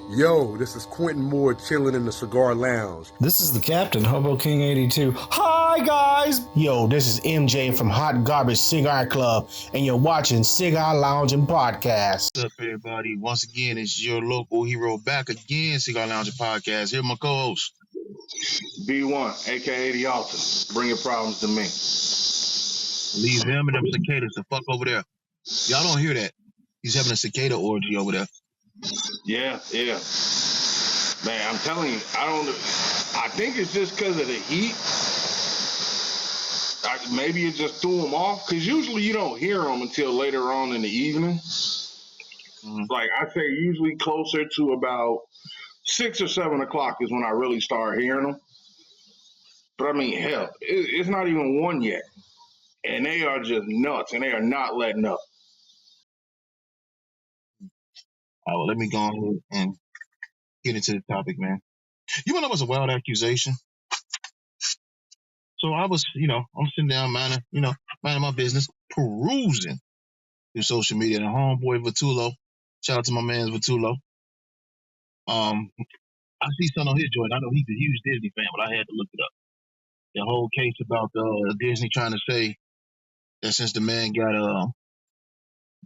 Yo, this is Quentin Moore chilling in the Cigar Lounge. This is the Captain, Hobo King 82. Hi, guys! Yo, this is MJ from Hot Garbage Cigar Club, and you're watching Cigar Loungin Podcast. What's up, everybody? Once again, it's your local hero back again, Cigar Loungin Podcast. Here, my co-host. B1, a.k.a. The Altar. Bring your problems to me. Leave him and them cicadas the fuck over there. Y'all don't hear that. He's having a cicada orgy over there. Yeah. Man, I'm telling you, I think it's just because of the heat. Maybe it just threw them off, because usually you don't hear them until later on in the evening. Mm-hmm. Like, I say usually closer to about 6 or 7 o'clock is when I really start hearing them. But I mean, hell, it's not even 1 yet. And they are just nuts, and they are not letting up. All right, well, let me go ahead and get into the topic, man. You want to know what's a wild accusation? So I was, I'm sitting down, minding my business, perusing through social media. And homeboy Vitullo, shout out to my man Vitullo. I see something on his joint. I know he's a huge Disney fan, but I had to look it up. The whole case about Disney trying to say that since the man got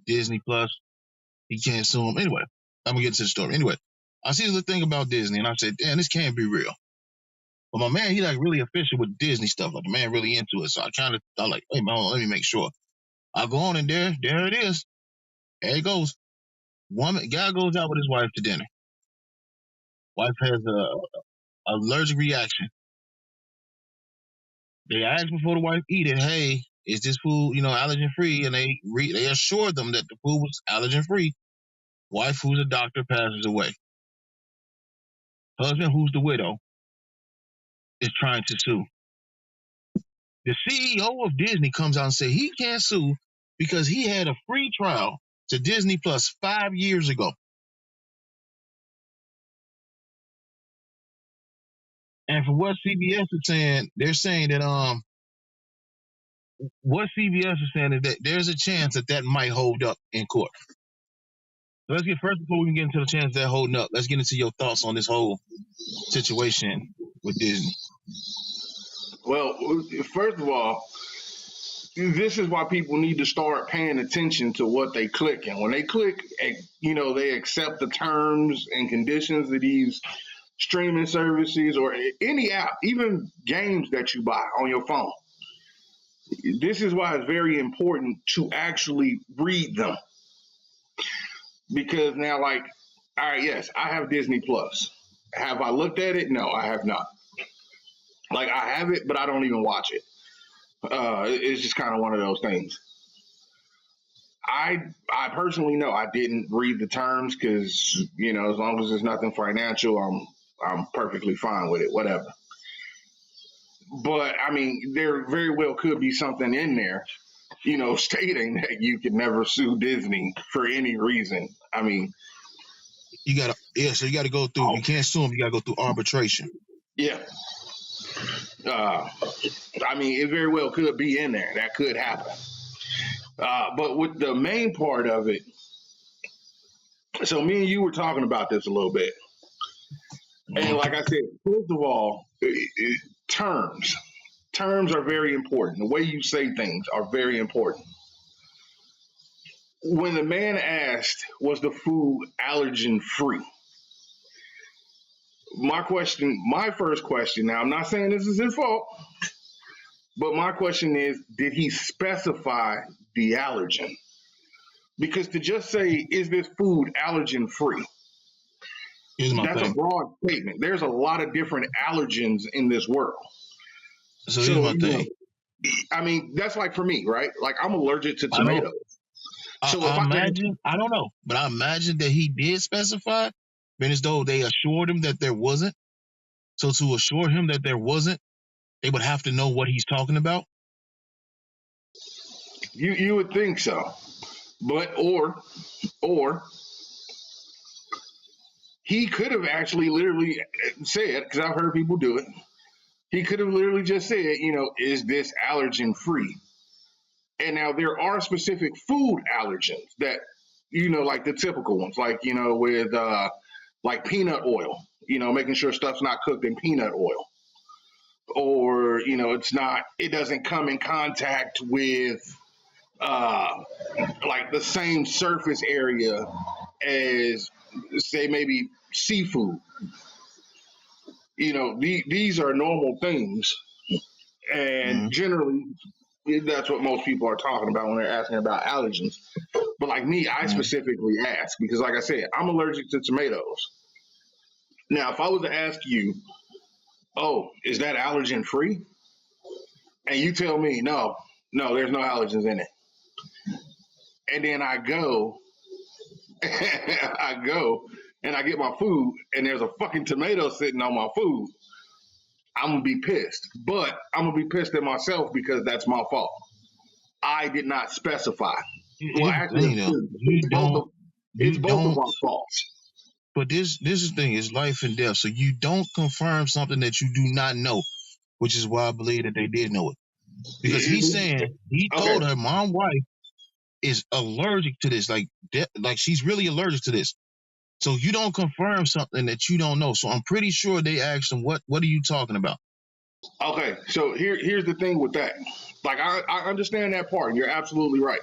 Disney Plus, he can't sue him. Anyway, I'm gonna get to the story. Anyway, I see the thing about Disney, and I said, damn, this can't be real. But my man, he like really official with Disney stuff. Like the man really into it. So I like, hey man, let me make sure. I go on and there it is. There it goes. Guy goes out with his wife to dinner. Wife has a allergic reaction. They ask before the wife eat it, hey, is this food, allergen free? And they assured them that the food was allergen free. Wife, who's a doctor, passes away. Husband, who's the widow, is trying to sue. The CEO of Disney comes out and says he can't sue because he had a free trial to Disney Plus 5 years ago. And for what CBS is saying, they're saying that what CBS is saying is that there's a chance that might hold up in court. So let's get first, before we can get into the chance that holding up, let's get into your thoughts on this whole situation with Disney. Well, first of all, this is why people need to start paying attention to what they click. And when they click, they accept the terms and conditions of these streaming services or any app, even games that you buy on your phone. This is why it's very important to actually read them. Because now, like, all right, yes, I have Disney Plus. Have I looked at it? No, I have not. Like, I have it, but I don't even watch it. It's just kind of one of those things. I personally know I didn't read the terms because, as long as it's nothing financial, I'm perfectly fine with it, whatever. But, I mean, there very well could be something in there, stating that you could never sue Disney for any reason. I mean, so you got to go through, you can't sue them, you got to go through arbitration. Yeah. I mean, it very well could be in there. That could happen. But with the main part of it, so me and you were talking about this a little bit. And like I said, first of all, terms. Terms are very important. The way you say things are very important. When the man asked, was the food allergen free? My first question, now I'm not saying this is his fault, but my question is, did he specify the allergen? Because to just say, is this food allergen free? That's a broad statement. There's a lot of different allergens in this world. So here's my thing. I mean, that's like for me, right? Like I'm allergic to tomatoes. I don't know, but I imagine that he did specify, but as though they assured him that there wasn't. So to assure him that there wasn't, they would have to know what he's talking about. You would think so, but or he could have actually literally said, because I've heard people do it. He could have literally just said, is this allergen free? And now there are specific food allergens that, like the typical ones, like, with like peanut oil, making sure stuff's not cooked in peanut oil. Or, it doesn't come in contact with like the same surface area as, say, maybe seafood. These are normal things. And generally, that's what most people are talking about when they're asking about allergens. But like me, I specifically ask because, like I said, I'm allergic to tomatoes. Now, if I was to ask you, oh, is that allergen free? And you tell me, no, there's no allergens in it. And then I go, and I get my food and there's a fucking tomato sitting on my food. I'm going to be pissed. But I'm going to be pissed at myself because that's my fault. I did not specify. Well, actually, it's both of our faults. But this is the thing, it's life and death. So you don't confirm something that you do not know, which is why I believe that they did know it. Because he's saying, he told her, my wife is allergic to this. Like she's really allergic to this. So you don't confirm something that you don't know. So I'm pretty sure they asked him, what are you talking about? Okay, so here's the thing with that. Like, I understand that part. You're absolutely right.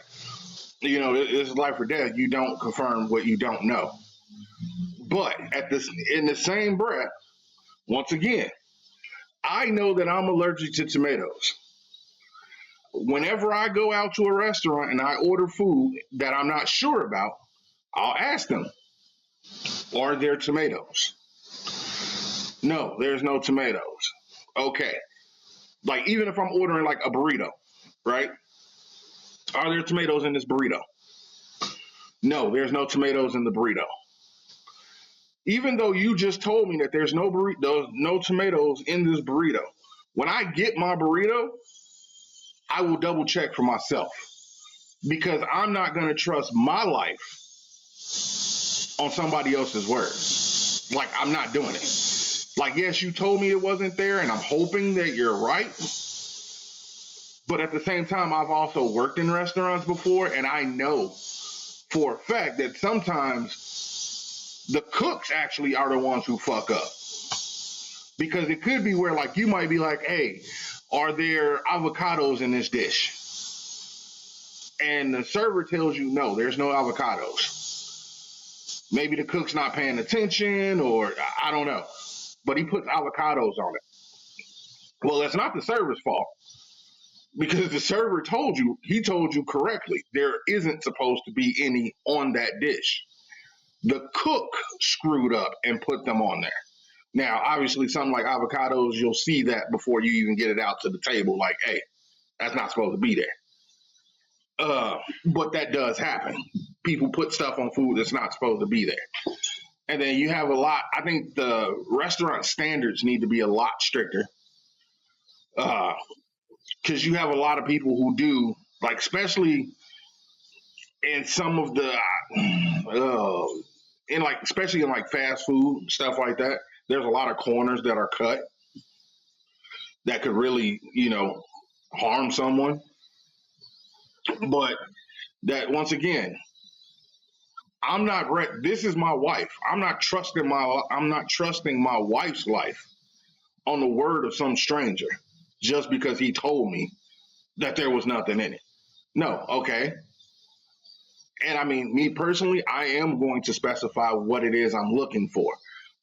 This is life or death. You don't confirm what you don't know. But in the same breath, once again, I know that I'm allergic to tomatoes. Whenever I go out to a restaurant and I order food that I'm not sure about, I'll ask them, are there tomatoes? No, there's no tomatoes. Okay. Like, even if I'm ordering like a burrito, right? Are there tomatoes in this burrito? No, there's no tomatoes in the burrito. Even though you just told me that there's no tomatoes in this burrito, when I get my burrito, I will double check for myself because I'm not going to trust my life on somebody else's word. Like, I'm not doing it. Like, yes, you told me it wasn't there and I'm hoping that you're right. But at the same time, I've also worked in restaurants before and I know for a fact that sometimes the cooks actually are the ones who fuck up. Because it could be where, like, you might be like, hey, are there avocados in this dish? And the server tells you, no, there's no avocados. Maybe the cook's not paying attention or I don't know. But he puts avocados on it. Well, that's not the server's fault. Because the server told you correctly, there isn't supposed to be any on that dish. The cook screwed up and put them on there. Now, obviously, something like avocados, you'll see that before you even get it out to the table. Like, hey, that's not supposed to be there. But that does happen. People put stuff on food that's not supposed to be there. And then you have I think the restaurant standards need to be a lot stricter. Because you have a lot of people who do, like, especially in some of the, especially in like fast food, stuff like that, there's a lot of corners that are cut that could really, harm someone. But that, once again, this is my wife. I'm not trusting my wife's life on the word of some stranger just because he told me that there was nothing in it. No, okay. And I mean, me personally, I am going to specify what it is I'm looking for.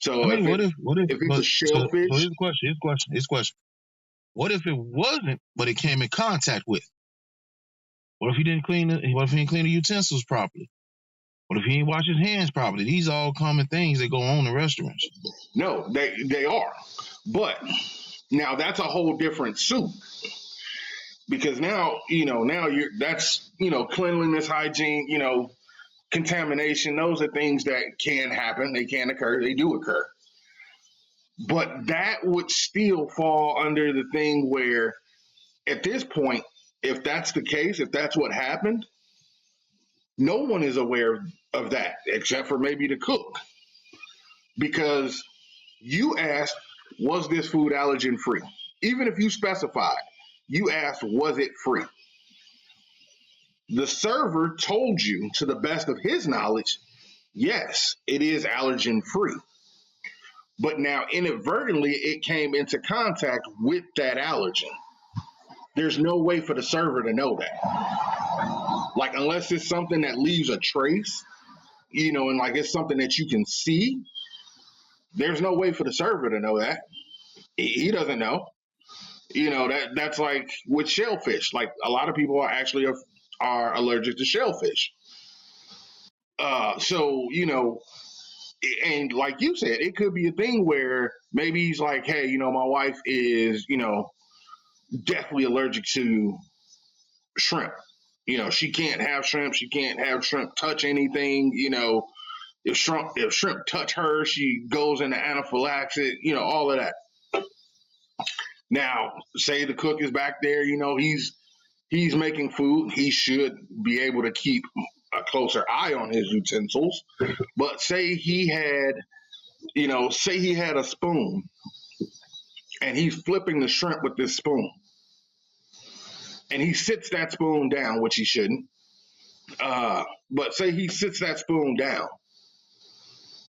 So if it's a shellfish. So here's question. What if it wasn't, but it came in contact with? What if he didn't clean the utensils properly? What if he didn't wash his hands properly? These are all common things that go on in restaurants. No, they are. But now that's a whole different soup. Because now that's cleanliness, hygiene, contamination. Those are things that can happen. They can occur. They do occur. But that would still fall under the thing where, at this point, if that's the case, if that's what happened, no one is aware of that except for maybe the cook. Because you asked, was this food allergen free? Even if you specified, you asked, was it free? The server told you, to the best of his knowledge, yes, it is allergen free. But now inadvertently it came into contact with that allergen. There's no way for the server to know that. Like unless it's something that leaves a trace, and like it's something that you can see, there's no way for the server to know that. He doesn't know. That's like with shellfish. Like a lot of people are allergic to shellfish. So and like you said, it could be a thing where maybe he's like, hey, my wife is, definitely allergic to shrimp. She can't have shrimp. She can't have shrimp touch anything. If shrimp touch her, she goes into anaphylaxis. All of that. Now, say the cook is back there. He's making food. He should be able to keep a closer eye on his utensils. But say he had a spoon and he's flipping the shrimp with this spoon and he sits that spoon down, which he shouldn't. But say he sits that spoon down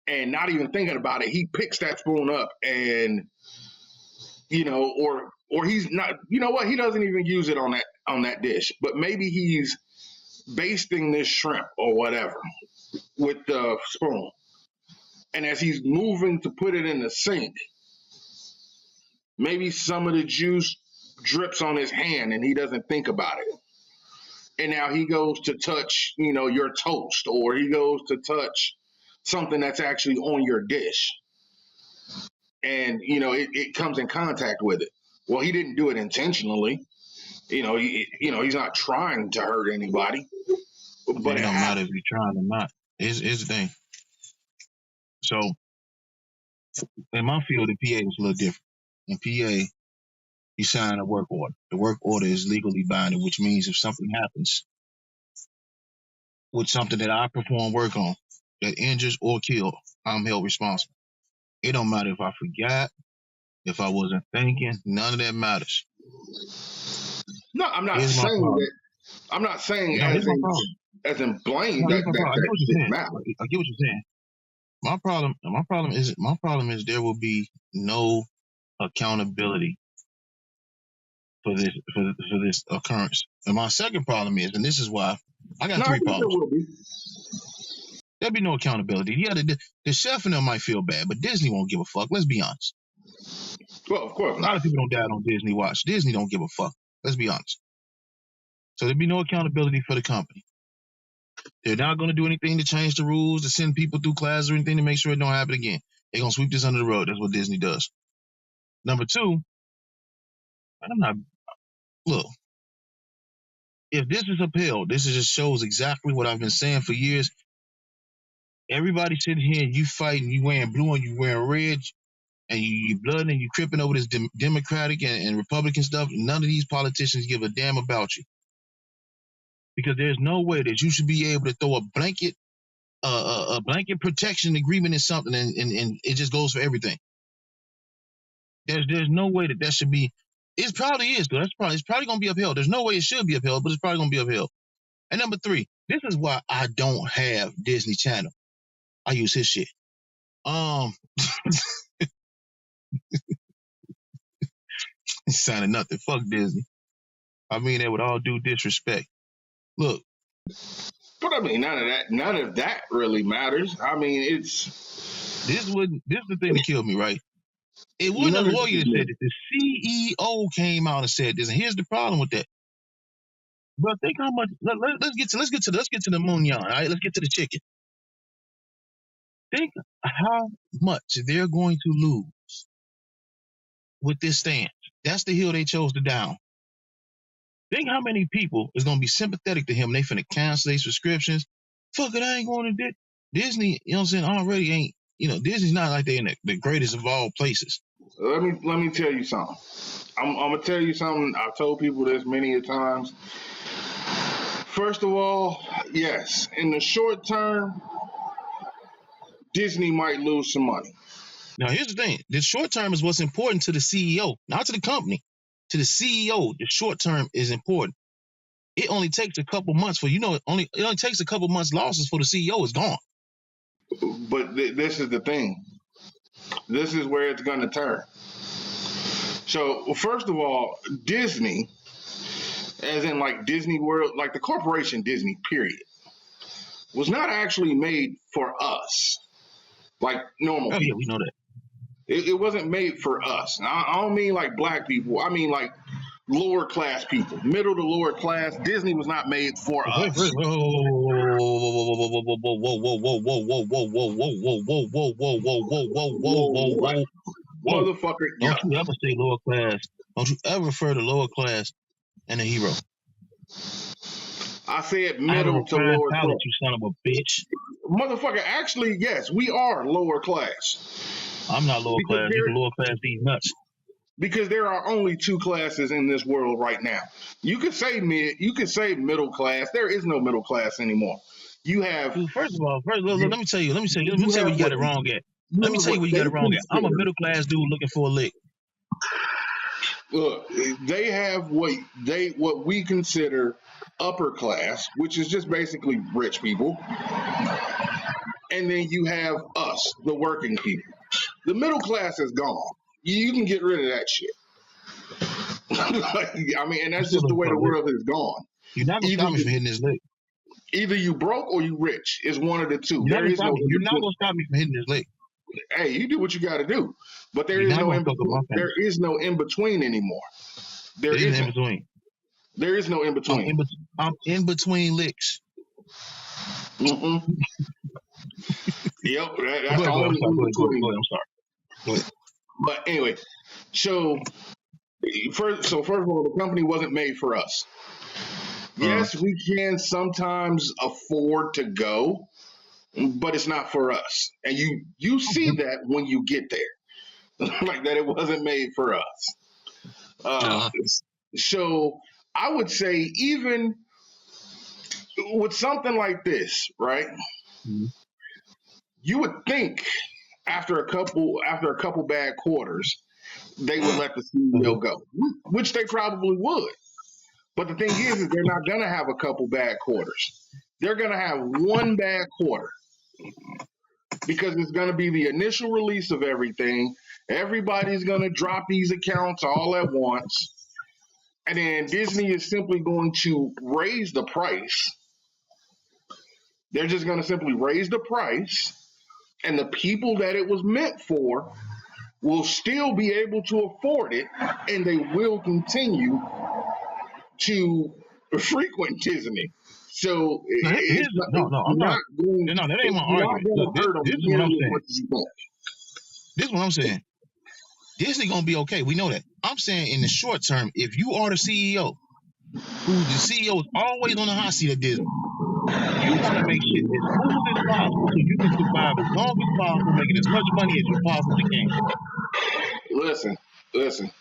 and not even thinking about it, he picks that spoon up and, or he's not, he doesn't even use it on that dish, but maybe he's basting this shrimp or whatever with the spoon. And as he's moving to put it in the sink, maybe some of the juice drips on his hand and he doesn't think about it. And now he goes to touch, your toast, or he goes to touch something that's actually on your dish. And, it comes in contact with it. Well, he didn't do it intentionally. He's not trying to hurt anybody. But it don't matter if you're trying or not. Here's the thing. So in my field, in PA, it's a little different. In PA, you sign a work order. The work order is legally binding, which means if something happens with something that I perform work on that injures or kills, I'm held responsible. It don't matter if I forgot, if I wasn't thinking, none of that matters. No, I'm not saying that. I'm not saying as in blame that matter. I get what you're saying. My problem is there will be no accountability for this occurrence. And my second problem is, and this is why I got three problems. There'll be no accountability. Yeah, the chef and them might feel bad, but Disney won't give a fuck. Let's be honest. Well, of course, a lot of people don't die on Disney watch. Disney don't give a fuck. Let's be honest. So there'll be no accountability for the company. They're not going to do anything to change the rules, to send people through classes or anything to make sure it don't happen again. They're going to sweep this under the rug. That's what Disney does. Number two, look, if this is upheld, this just shows exactly what I've been saying for years. Everybody sitting here and you fighting, you wearing blue and you wearing red, and you blood and you cripping over this Democratic and Republican stuff. None of these politicians give a damn about you. Because there's no way that you should be able to throw a blanket protection agreement in something and it just goes for everything. There's no way that should be. It probably is, though. It's probably going to be upheld. There's no way it should be upheld, but it's probably going to be upheld. And number three, this is why I don't have Disney Channel. I use his shit. Signing nothing. Fuck Disney. I mean that with all due disrespect. Look. But I mean, none of that really matters. I mean, this is the thing that killed me, right? It wasn't a lawyer that said it. The CEO came out and said this, and here's the problem with that. But think how much. Let's get to the mignon. All right, let's get to the chicken. Think how much they're going to lose with this stance. That's the hill they chose to die on. Think how many people is going to be sympathetic to him. They finna cancel their subscriptions. Fuck it, I ain't going to Disney. You know what I'm saying? Already ain't. Disney's not like they in the greatest of all places. Let me tell you something. I'm gonna tell you something. I've told people this many a times. First of all, yes, in the short term, Disney might lose some money. Now, here's the thing. The short term is what's important to the CEO, not to the company. To the CEO, the short term is important. It only takes a couple months it only takes a couple months losses for the CEO is gone. But this is the thing. This is where it's going to turn. So, first of all, Disney, as in like Disney World, like the corporation Disney, period, was not actually made for us, like normal people. Yeah, we know that. It wasn't made for us. And I don't mean like black people. I mean like lower class people, middle to lower class. Disney was not made for us. Motherfucker, Don't you ever say lower class. Don't you ever refer to lower class and a hero. I said middle to lower class. You son of a bitch. Motherfucker, actually, yes, we are lower class. I'm not lower class. You can lower class these nuts. Because there are only two classes in this world right now. You could say mid, you could say middle class. There is no middle class anymore. You have. Dude, first of all, let me tell you where you got it wrong at. Let me tell you where you got it wrong at. I'm a middle class dude looking for a lick. Look, they have what we consider upper class, which is just basically rich people. And then you have us, the working people. The middle class is gone. You can get rid of that shit. I mean, and that's just the way the world has gone. You're not gonna stop me from hitting this lick. Either you broke or you rich. It's one of the two. You're not gonna stop me from hitting this lick. Hey, you do what you got to do, but there is no in between. There is no in between anymore. There is in between. There is no in between. I'm in between licks. Mm-hmm. Yep, that's the only in between. I'm sorry. Go ahead. But anyway, so first of all, the company wasn't made for us. Yes, we can sometimes afford to go, but it's not for us. And you see that when you get there, like that it wasn't made for us. So I would say even with something like this, right? Mm-hmm. You would think after a couple bad quarters, they would let the CEO go, which they probably would. But the thing is they're not going to have a couple bad quarters. They're going to have one bad quarter because it's going to be the initial release of everything. Everybody's going to drop these accounts all at once. And then Disney is simply going to raise the price. They're just going to simply raise the price. And the people that it was meant for will still be able to afford it, and they will continue to frequent Disney. So that ain't my argument. This is what I'm saying. This is what I'm saying. Disney gonna be okay. We know that. I'm saying in the short term, if you are the CEO, who the CEO is always on the hot seat at Disney, you want to make shit as smooth as possible so you can survive as long as possible, making as much money as you possibly can. Listen.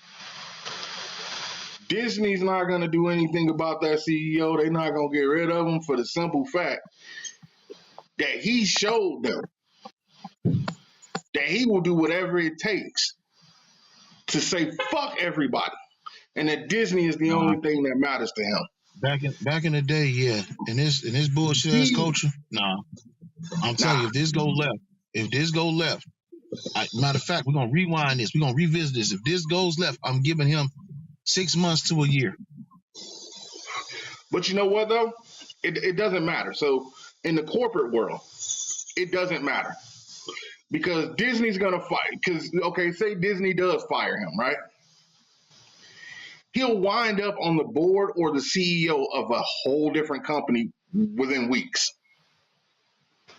Disney's not going to do anything about that CEO. They're not going to get rid of him for the simple fact that he showed them that he will do whatever it takes to say fuck everybody, and that Disney is the only thing that matters to him. Back in the day, yeah. In this bullshit ass culture, I'm telling you, if this go left, matter of fact, we're gonna rewind this. We're gonna revisit this. If this goes left, I'm giving him 6 months to a year. But you know what though? It doesn't matter. So in the corporate world, it doesn't matter because Disney's gonna fight. Because say Disney does fire him, right? He'll wind up on the board or the CEO of a whole different company within weeks.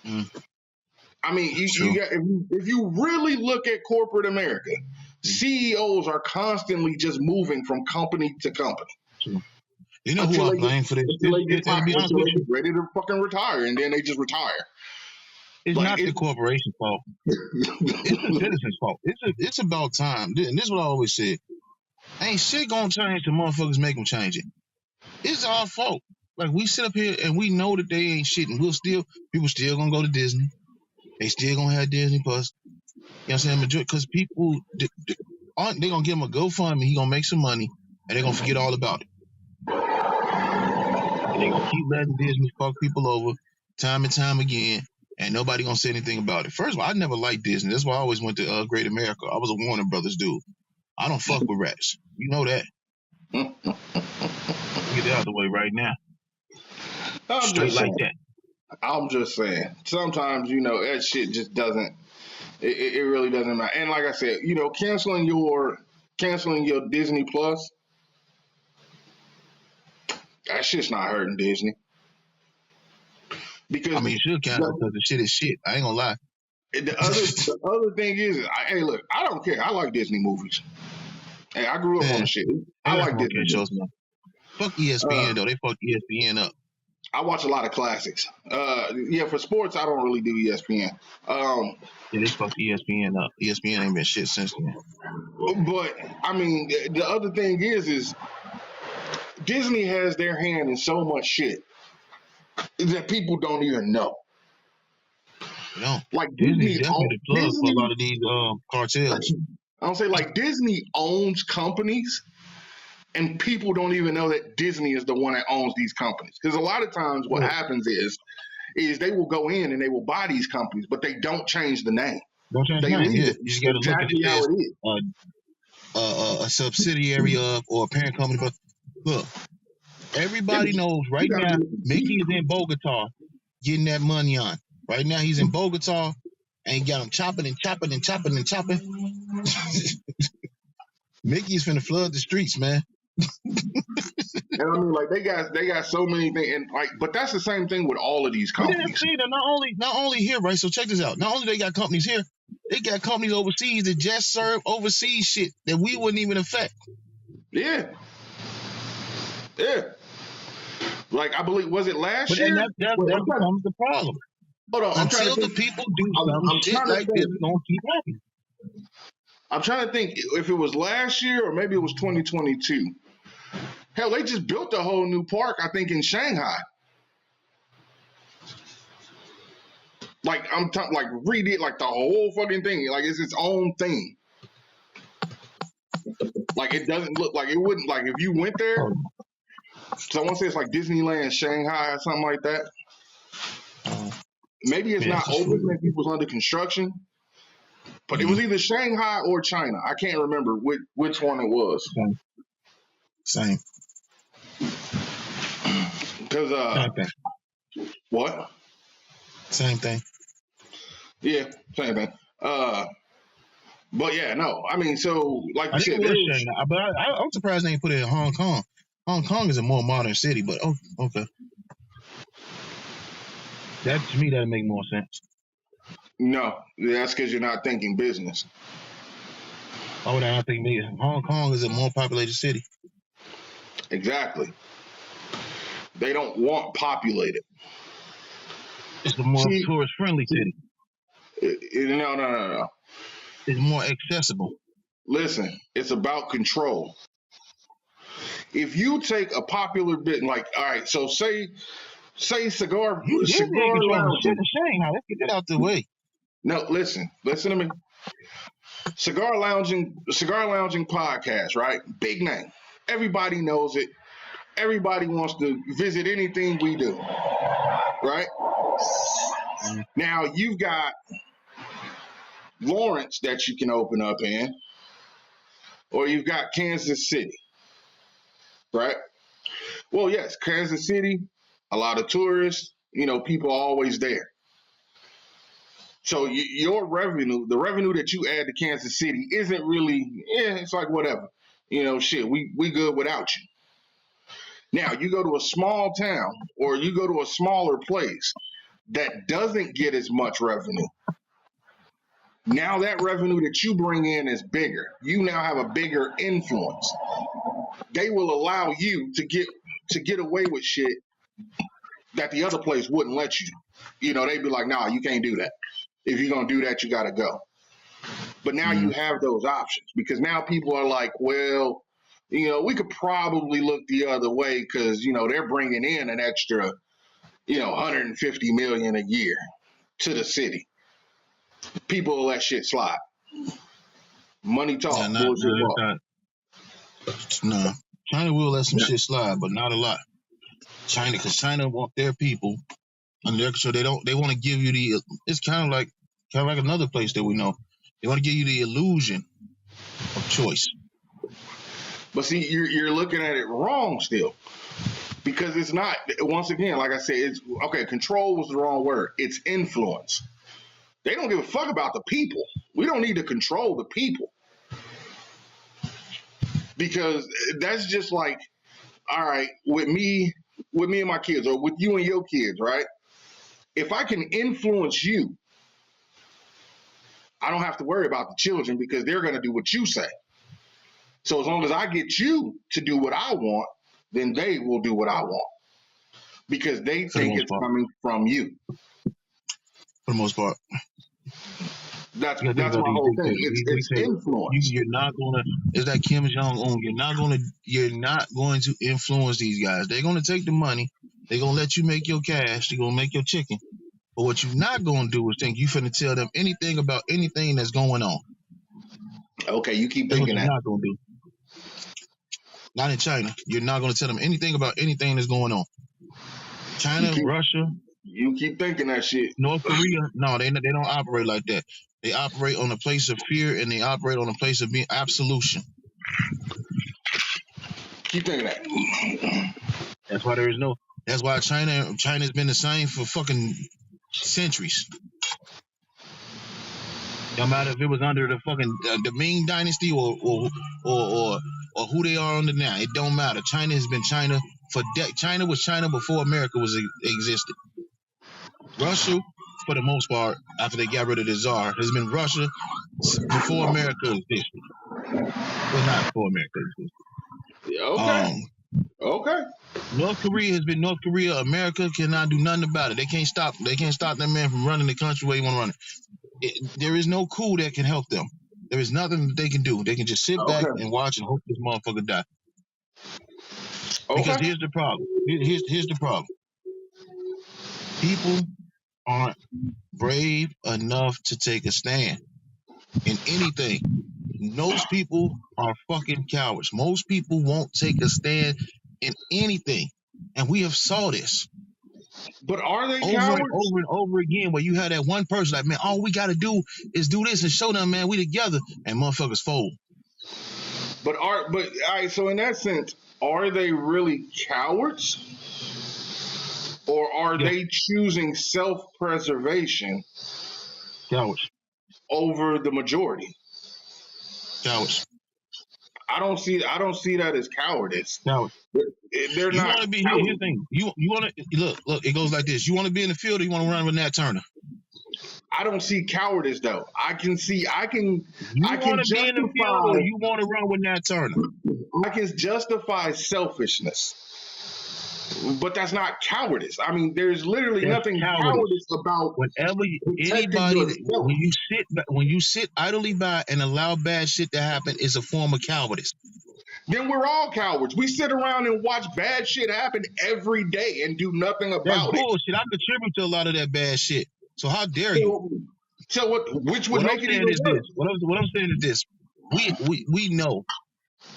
I mean, if you really look at corporate America, CEOs are constantly just moving from company to company. You know who I blame for this? Until they're ready to fucking retire, and then they just retire. It's not the corporation's fault. It's the citizen's fault. It's about time. And this is what I always said. Ain't shit gonna change till motherfuckers make them change it. It's our fault. Like, we sit up here and we know that they ain't shit, and people still gonna go to Disney. They still gonna have Disney Plus. You know what I'm saying? Because people, they gonna give him a GoFundMe, he gonna make some money, and they gonna forget all about it. And they gonna keep letting Disney fuck people over time and time again, and nobody gonna say anything about it. First of all, I never liked Disney. That's why I always went to Great America. I was a Warner Brothers dude. I don't fuck with rats. You know that. Get it out of the way right now. I'm Straight just like saying. that. I'm just saying. Sometimes, that shit just doesn't. It really doesn't matter. And like I said, canceling your Disney Plus, that shit's not hurting Disney. Because I mean, you should cancel because the shit is shit. I ain't gonna lie. the other thing is, hey, look, I don't care. I like Disney movies. Hey, I grew up on the shit. I like Disney shows, man. Fuck ESPN though. They fucked ESPN up. I watch a lot of classics. For sports, I don't really do ESPN. Yeah, they fucked ESPN up. ESPN ain't been shit since then. But I mean, the other thing is Disney has their hand in so much shit that people don't even know. No, Like Disney's definitely the plug for a lot of these cartels. I don't say like Disney owns companies, and people don't even know that Disney is the one that owns these companies. Because a lot of times, what happens is they will go in and they will buy these companies, but they don't change the name. Don't change the name. Yeah. You just got to exactly look at how it it is. A subsidiary of or a parent company. But look, everybody knows right now Mickey is in Bogota getting that money on. Right now he's in Bogota and he got him chopping and chopping and chopping and chopping. Mickey's finna flood the streets, man. And I mean, like they got so many things, and but that's the same thing with all of these companies. Not only here, right? So check this out. Not only they got companies here, they got companies overseas that just serve overseas shit that we wouldn't even affect. Yeah. Like I believe, was it last year? That becomes the problem. Hold on, until the people do some shit like this, it's gonna keep happening. I'm trying to think if it was last year or maybe it was 2022. Hell, they just built a whole new park, I think, in Shanghai. Like redid like the whole fucking thing. Like it's its own thing. Like it doesn't look like it wouldn't like if you went there. Someone says like Disneyland Shanghai or something like that. Maybe it's not open. Maybe it was under construction. But it was either Shanghai or China. I can't remember which one it was. Same. Because what? Same thing. Yeah, same thing. But yeah, no. I mean, so like you said, Shanghai, but I'm surprised they ain't put it in Hong Kong. Hong Kong is a more modern city, but okay. That to me that make more sense. No, that's because you're not thinking business. Why would I not think business? Hong Kong is a more populated city. Exactly. They don't want populated. It's a more tourist-friendly city. No. It's more accessible. Listen, it's about control. If you take a popular bit, like, all right, so say cigar lounge. Shanghai. Let's get that out the way. No, listen to me. Cigar lounging podcast, right? Big name. Everybody knows it. Everybody wants to visit anything we do, right? Now you've got Lawrence that you can open up in, or you've got Kansas City, right? Well, yes, Kansas City, a lot of tourists, people are always there. So your revenue, the revenue that you add to Kansas City isn't really, it's like whatever. Shit, we good without you. Now, you go to a small town or you go to a smaller place that doesn't get as much revenue. Now that revenue that you bring in is bigger. You now have a bigger influence. They will allow you to get away with shit that the other place wouldn't let you. They'd be like, nah, you can't do that. If you're going to do that, you got to go. But now you have those options because now people are like, well, we could probably look the other way because, they're bringing in an extra, $150 million a year to the city. People will let shit slide. Money talk. No. China will let some shit slide, but not a lot. China want their people So they want to give you the. It's kind of like another place that we know. They want to give you the illusion of choice. But see, you're looking at it wrong still. Because it's not, once again, like I said, it's okay, control was the wrong word. It's influence. They don't give a fuck about the people. We don't need to control the people. Because that's just like, all right, with me and my kids, or with you and your kids, right? If I can influence you, I don't have to worry about the children because they're going to do what you say. So as long as I get you to do what I want, then they will do what I want because they think it's coming from you. For the most part. That's my whole thing. It's influence. You're not gonna. It's like Kim Jong-un. You're not going to influence these guys. They're gonna take the money. They're gonna let you make your cash. They're gonna make your chicken. But what you're not gonna do is think you finna tell them anything about anything that's going on. Okay, you keep thinking that. You're not gonna do. Not in China. You're not gonna tell them anything about anything that's going on. China, Russia. You keep thinking that shit. North Korea, no, they don't operate like that. They operate on a place of fear and they operate on a place of being absolution. Keep thinking that. That's why that's why China's been the same for fucking centuries. No matter if it was under the fucking the Ming Dynasty or who they are under now, it don't matter. China has been China for China was China before America existed. Russia, for the most part, after they got rid of the Czar, has been Russia before America existed. Well, not before America existed. Okay. Okay. North Korea has been North Korea. America cannot do nothing about it. They can't stop that man from running the country where he want to run it. There is no coup that can help them. There is nothing that they can do. They can just sit back and watch and hope this motherfucker die. Because here's the problem. Here's the problem. People aren't brave enough to take a stand in anything. Most people are fucking cowards. Most people won't take a stand in anything. And we have saw this. But are they over cowards? and over and over again where you have that one person like, man, all we got to do is do this and show them, man, we together, and motherfuckers fold. But all right, so in that sense, are they really cowards? Or are they choosing self-preservation Cowards. Over the majority? Cowards. I don't see that as cowardice. Cowards. They're not. Want to be here's the thing. You want to look. It goes like this. You want to be in the field, or you want to run with Nat Turner? I don't see cowardice though. I can You want to be in the field, or you want to run with Nat Turner? I can justify selfishness, but that's not cowardice. I mean, there's literally nothing cowardice about. Whenever when you sit idly by and allow bad shit to happen, is a form of cowardice. Then we're all cowards. We sit around and watch bad shit happen every day and do nothing about That's bullshit. I contribute to a lot of that bad shit. So how dare you? So which would make it even worse? What I'm saying is this: we know,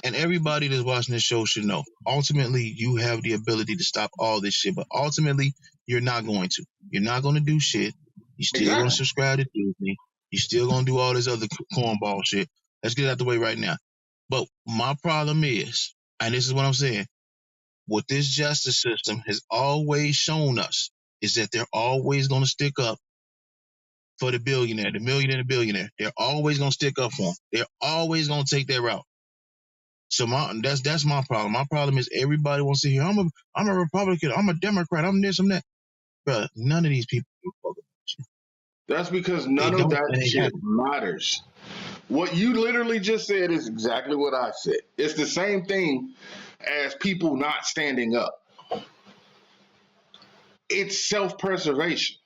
and everybody that's watching this show should know. Ultimately, you have the ability to stop all this shit, but ultimately, you're not going to. You're not going to do shit. You're still going to subscribe to Disney. You're still going to do all this other cornball shit. Let's get it out the way right now. But my problem is, and this is what I'm saying, what this justice system has always shown us is that they're always going to stick up for the millionaire, the billionaire. They're always going to stick up for them. They're always going to take that route. So that's my problem. My problem is everybody wants to hear, I'm a Republican, I'm a Democrat, I'm this, I'm that. Bro, none of these people do fuck about shit. That's because none of that shit matters. What you literally just said is exactly what I said. It's the same thing as people not standing up. It's self-preservation.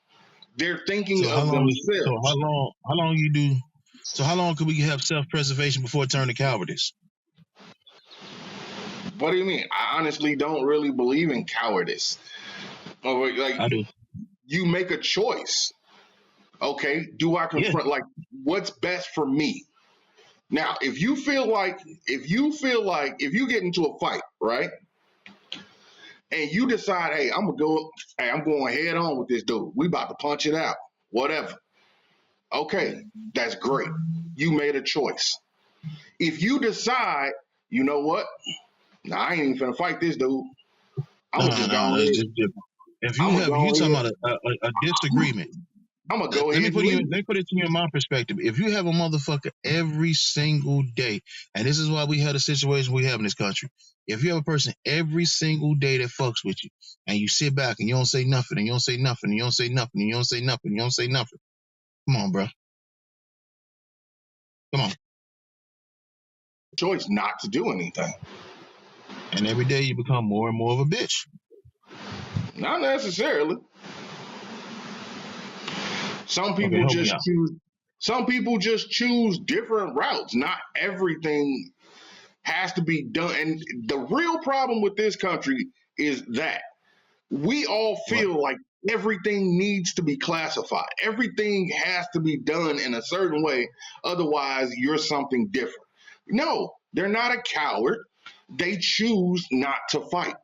They're thinking of themselves. So how long could we have self-preservation before it turned to cowardice? What do you mean? I honestly don't really believe in cowardice. I do. You make a choice. Okay, do I confront what's best for me? Now, if you get into a fight, right? and you decide, hey, I'm going head on with this dude. We about to punch it out. Whatever. Okay, that's great. You made a choice. If you decide, you know what? Nah, I ain't even finna fight this dude. I'm gonna just go No, ahead. it's just different. If I'm gonna you go talking ahead. about a disagreement, I'm gonna go let ahead me and put leave. it to you in my perspective. If you have a motherfucker every single day, and this is why we had a situation we have in this country. If you have a person every single day that fucks with you, and you sit back and you don't say nothing, and you don't say nothing, and you don't say nothing, and you don't say nothing, and you don't say nothing. Come on, bro. Come on. Choice not to do anything. And every day you become more and more of a bitch. Not necessarily. Some Okay, people help me just out. choose. Some people just choose different routes. Not everything has to be done. And the real problem with this country is that we all What? feel like everything needs to be classified. Everything has to be done in a certain way. Otherwise, you're something different. No, they're not a coward. They choose not to fight.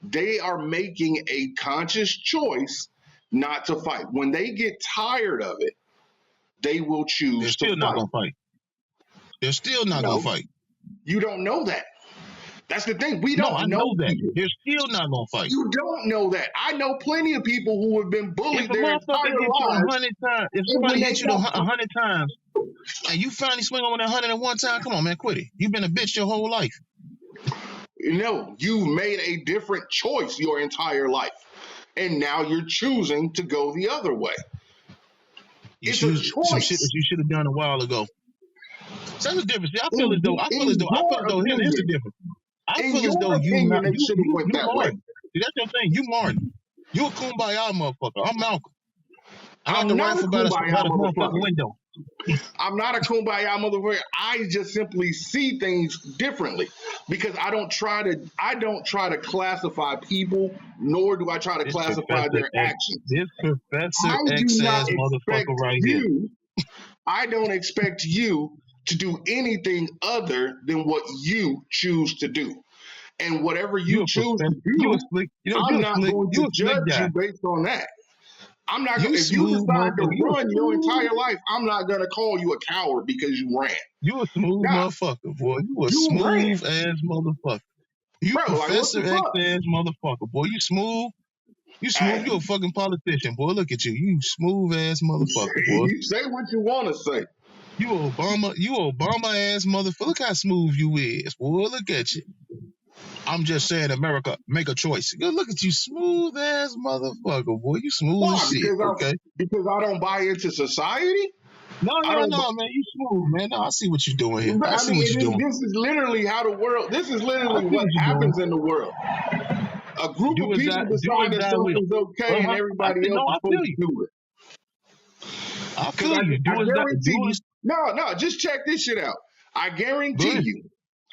They are making a conscious choice not to fight. When they get tired of it, they will They're choose to still not fight. gonna fight. They're still not gonna No, fight. you don't know that. That's the thing. We No, I don't know know that. people. They're still not gonna fight. You don't know that. I know plenty of people who have been If bullied a their motherfucker entire hits you lives, 100 times, if and somebody when they hits you got 100 times, and you finally swing on that 101 time, come on, man, quit it. You've been a bitch your whole life. no, you made a different choice your entire life, and now you're choosing to go the other way. You It's a choose some shit that choice. you should have done a while ago. So that's the difference. See, I feel as though, In your here's the opinion, difference. I in feel as your though opinion, they should have went you that way. Martin. See, that's your thing. You Martin. You a kumbaya motherfucker. I'm Malcolm. I got the I'm not a rifle by kumbaya the motherfucking motherfucker. window. I'm not a kumbaya motherfucker. I just simply see things differently because I don't try to classify people, nor do I try to This classify Professor their X, actions. this Professor I do X not ass expect motherfucker right here. you, I don't expect you to do anything other than what you choose to do. And whatever You you a choose to professor. You a do, slick. You know, I'm not going You to a slick judge guy. you based on that. I'm not going You if you smooth decide to motherfucker. You a run your smooth. entire life, I'm not going to call you a coward because you ran. You a smooth Nah, motherfucker, boy. You a you ran. smooth ass motherfucker. You Bro, like what Professor the X fuck? ass motherfucker, boy. You smooth. You smooth. Hey, You a fucking politician, boy. Look at you. You smooth ass motherfucker, boy. you say what you want to say. You Obama. You Obama ass motherfucker. Look how smooth you is, boy. Look at you. I'm just saying, America, make a choice. Go look at you, smooth ass motherfucker, boy. You smooth as Why? shit. Okay. Because I don't buy into society. No, I don't. man. You smooth, man. No, I see what you're doing here. But I I see mean, what you're doing. this is literally how the world. This is I literally see what what you're doing. happens in the world. A group of people Do decide as that thou will. something's okay, and everybody else is I supposed feel to you. do it. I Because feel you. I guarantee you. No, just check this shit out. I Go guarantee ahead. you.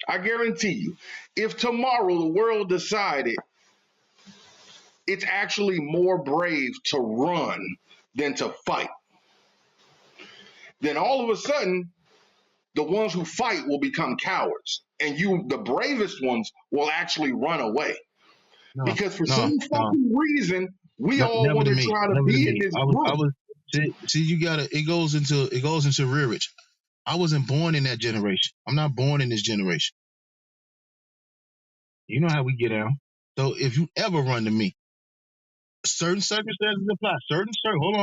I guarantee you. If tomorrow the world decided it's actually more brave to run than to fight, then all of a sudden the ones who fight will become cowards, and the bravest ones, will actually run away. No, Because for no, some no, fucking reason, we no, all never want to to me. try to Never to be in me. this I group. was. See, you gotta. It goes into rearage. I wasn't born in that generation. I'm not born in this generation. You know how we get down. So if you ever run to me, certain circumstances apply.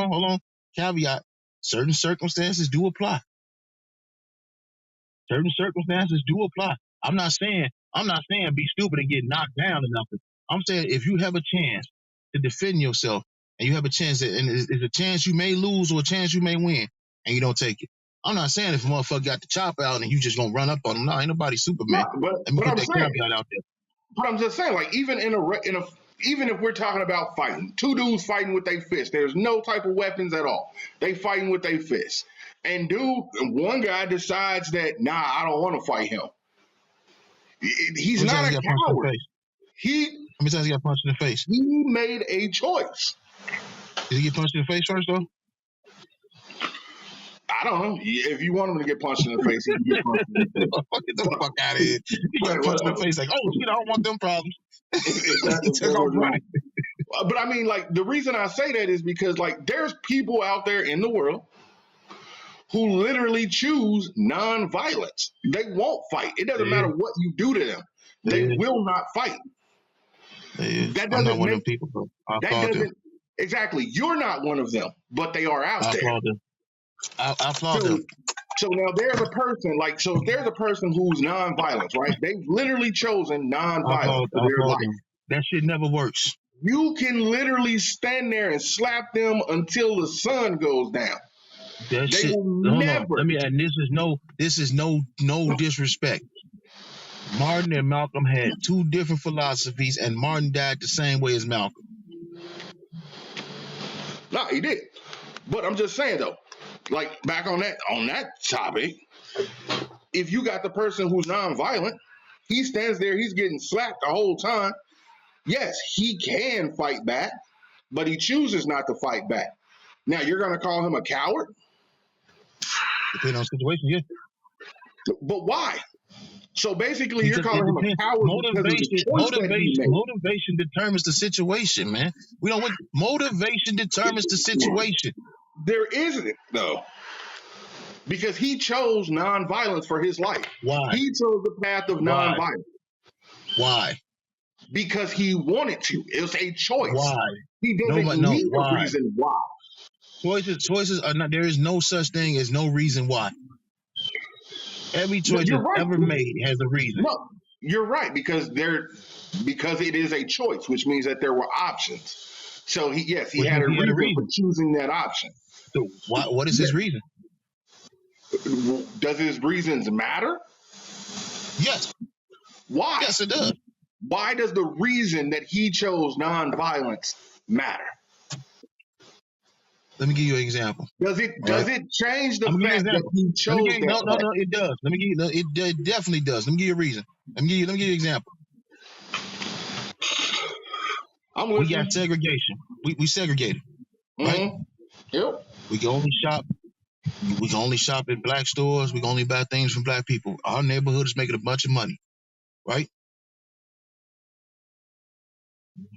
Hold on. Caveat. Certain circumstances do apply. Certain circumstances do apply. I'm not saying be stupid and get knocked down or nothing. I'm saying if you have a chance to defend yourself and you have a chance and it's a chance you may lose or a chance you may win and you don't take it. I'm not saying if a motherfucker got the chop out and you just gonna run up on him. No, ain't nobody Superman. No, but Let me but put I'm that saying, caveat out there. but I'm just saying, like even even if we're talking about fighting, two dudes fighting with their fists, there's no type of weapons at all. They fighting with their fists, and one guy decides that I don't want to fight him. He's How many not times a you got punched in the coward. face? He How many times you got punched in the face? he made a choice. Did he get punched in the face first though? I don't know. If you want him to get punched in the face, he can get punched in the face. Get the fuck out of here. He got punched in the Whatever. face like, oh shit, I don't want them problems. if that's He what took off we're running. doing. But I mean, like, the reason I say that is because, like, there's people out there in the world who literally choose non-violence. They won't fight. It doesn't matter what you do to them. They will not fight. That I'm not doesn't one of make them people, but I that applaud them. doesn't exactly. You're not one of them, but they are out I there. applaud them. I applaud So, them. so now there's a person like so. If there's a person who's non-violence, right? They've literally chosen non-violence for I their applaud life. them. That shit never works. You can literally stand there and slap them until the sun goes down. That They shit. will Hold on. never. Let me. And this is no disrespect. Martin and Malcolm had two different philosophies, and Martin died the same way as Malcolm. No, he did. But I'm just saying though, like back on that topic, if you got the person who's non-violent, he stands there, he's getting slapped the whole time. Yes, he can fight back, but he chooses not to fight back. Now you're gonna call him a coward? Depending on the situation, yeah. But why? So basically, you're Because calling him a coward because of the choice that he made. Motivation determines the situation, man. We don't want motivation determines the situation. There isn't though, because he chose non-violence for his life. Why? He chose the path of non-violence. Why? Because he wanted to. It was a choice. Why? He doesn't need a reason why. Choices are not. There is no such thing as no reason why. Every choice that's ever made has a reason. No, you're right because it is a choice, which means that there were options. So he had a reason for choosing that option. So what is his reason? Does his reasons matter? Yes. Why? Yes, it does. Why does the reason that he chose nonviolence matter? Let me give you an example. Does it change the fact that he chose that? No, it does. Let me give you. It definitely does. Let me give you a reason. Let me give you an example. We got segregation. We segregated, right? Yep. We can only shop. We can only shop at black stores. We can only buy things from black people. Our neighborhood is making a bunch of money, right?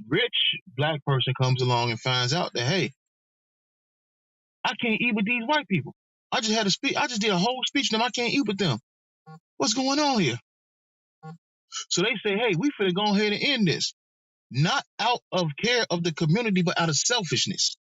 Rich black person comes along and finds out that, hey, I can't eat with these white people. I just had a speech. I just did a whole speech to them. I can't eat with them. What's going on here? So they say, hey, we finna go ahead and end this. Not out of care of the community, but out of selfishness.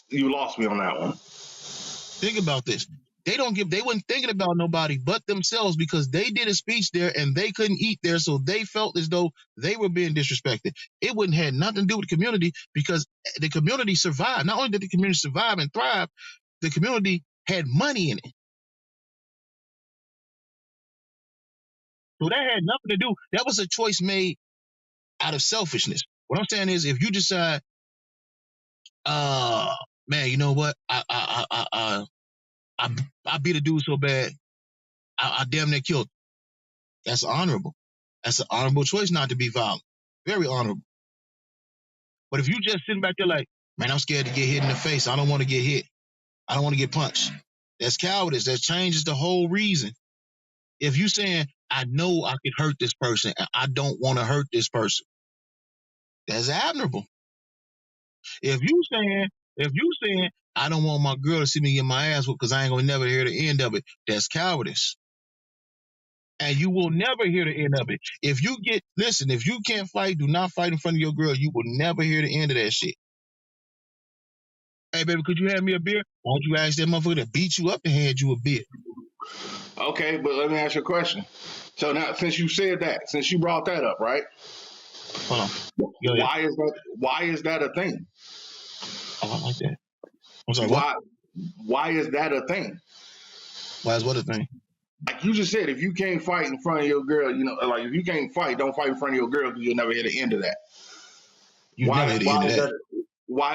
You lost me on that one. Think about this. They weren't thinking about nobody but themselves because they did a speech there and they couldn't eat there, so they felt as though they were being disrespected. It wouldn't have nothing to do with the community because the community survived. Not only did the community survive and thrive, the community had money in it. So that had nothing to do. That was a choice made out of selfishness. What I'm saying is, if you decide, man, you know what? I beat a dude so bad, I damn near killed him. That's honorable. That's an honorable choice not to be violent. Very honorable. But if you just sitting back there like, man, I'm scared to get hit in the face. I don't want to get hit. I don't want to get punched. That's cowardice. That changes the whole reason. If you saying, I know I could hurt this person and I don't want to hurt this person, that's admirable. If you saying, I don't want my girl to see me get my ass whooped because I ain't gonna never hear the end of it, that's cowardice. And you will never hear the end of it. If you can't fight, do not fight in front of your girl. You will never hear the end of that shit. Hey, baby, could you have me a beer? Why don't you ask that motherfucker to beat you up and hand you a beer? Okay, but let me ask you a question. So now, since you brought that up, right? Hold on. Why is that a thing? Oh, I like that. I'm sorry, why is that a thing? Why is what a thing? Like you just said, if you can't fight in front of your girl, like if you can't fight, don't fight in front of your girl because you'll never hear the end of that. Why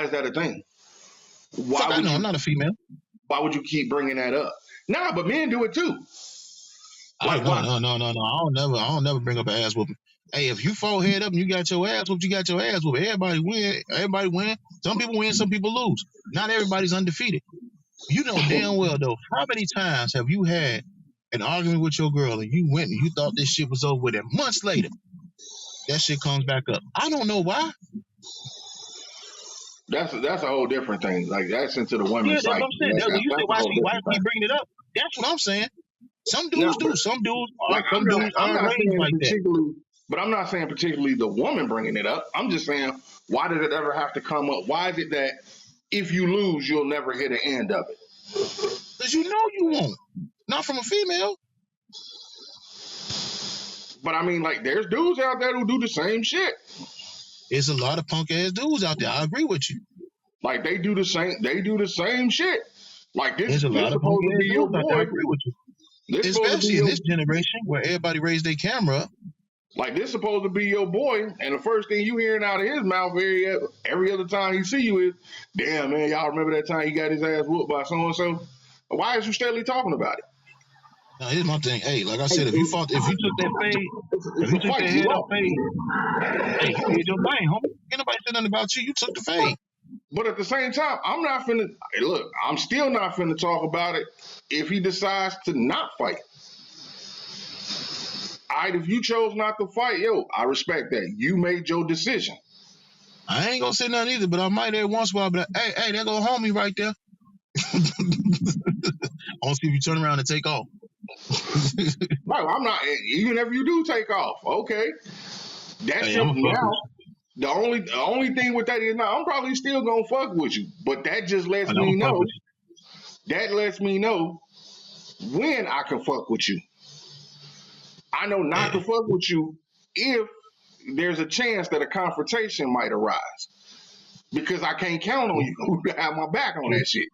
is that a thing? I'm not a female. Why would you keep bringing that up? Nah, but men do it too. No. I don't never bring up an ass whooping. Hey, if you fall head up and you got your ass whooped, you got your ass whooped. Everybody win. Some people win, some people lose. Not everybody's undefeated. You know damn well though, how many times have you had an argument with your girl and you went and you thought this shit was over with, and months later, that shit comes back up. I don't know why. That's a whole different thing. Like that's into the women's Yeah, that's psyche. what I'm saying. When you say why whole is he bringing it up? That's what I'm saying. Some dudes No, do. Some dudes like aren't raised saying like that. particularly, but I'm not saying particularly the woman bringing it up. I'm just saying, why did it ever have to come up? Why is it that if you lose, you'll never hit the end of it? Because you know you won't. Not from a female. But I mean, like, there's dudes out there who do the same shit. There's a lot of punk ass dudes out there. I agree with you. Like they do the same shit. Like this There's a lot of punk supposed to ass be your dudes out there. I boy. agree with you. This supposed to Especially be in your, this generation where everybody raised their camera up. like this supposed to be your boy, and the first thing you hearing out of his mouth every other time he see you is, "Damn man, y'all remember that time he got his ass whooped by so and so?" Why is you steadily talking about it? Now here's my thing. Hey, like I said, if you took that fade, if you took that head up fade, hey, you did your thing, homie. Ain't nobody said nothing about you. You took the fade. But at the same time, I'm not finna look. I'm still not finna talk about it if he decides to not fight. If you chose not to fight, I respect that. You made your decision. I ain't gonna say nothing either, but I might every once in a while be like, hey, there go homie right there. I want to see if you turn around and take off. No, I'm not. Even if you do take off, okay. That's Hey, your I'm a now. The only thing with that is now I'm probably still gonna fuck with you, but that just lets me know. That lets me know when I can fuck with you. I know not to fuck with you if there's a chance that a confrontation might arise, because I can't count on you to have my back on that shit.